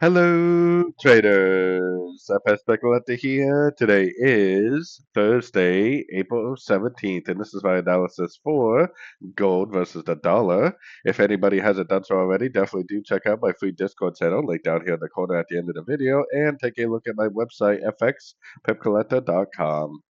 Hello, traders. FX Pip Collector here. Today is Thursday, April 17th, and this is my analysis for gold versus the dollar. If anybody hasn't done so already, definitely do check out my free Discord channel, link down here in the corner at the end of the video, and take a look at my website, fxpipcollector.com.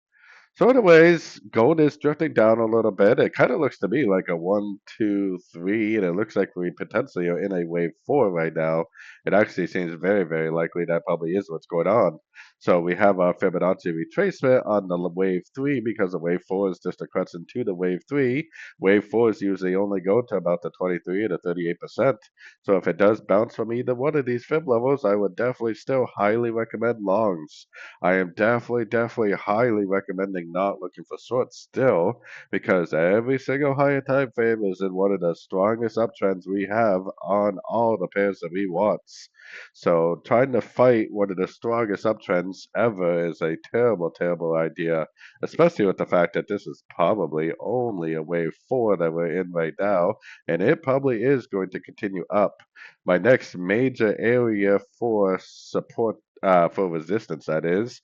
So, anyways, gold is drifting down a little bit. It kind of looks to me like a one, two, three, and it looks like we potentially are in a wave four right now. It actually seems very, very likely that probably is what's going on. So we have our Fibonacci retracement on the wave three because the wave four is just a crutch into the wave three. Wave fours usually only go to about the 23 to 38%. So if it does bounce from either one of these fib levels, I would definitely still highly recommend longs. I am definitely highly recommending not looking for shorts still because every single higher time frame is in one of the strongest uptrends we have on all the pairs that we watch. So trying to fight one of the strongest uptrends ever is a terrible idea, especially with the fact that this is probably only a wave four that we're in right now, and it probably is going to continue up. My next major area for support for resistance, that is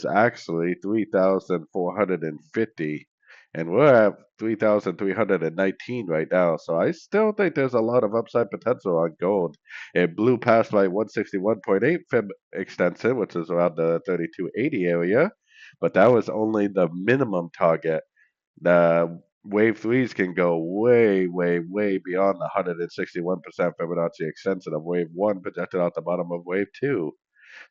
actually 3,450. And we're at 3,319 right now. So I still think there's a lot of upside potential on gold. It blew past my 161.8 fib extension, which is around the 3280 area. But that was only the minimum target. The wave threes can go way beyond the 161% Fibonacci extension of wave one projected out the bottom of wave two.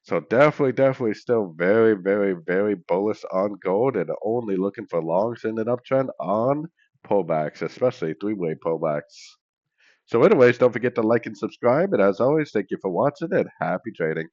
So definitely still very bullish on gold and only looking for longs in an uptrend on pullbacks, especially three-way pullbacks. So anyways, don't forget to like and subscribe. And as always, thank you for watching and happy trading.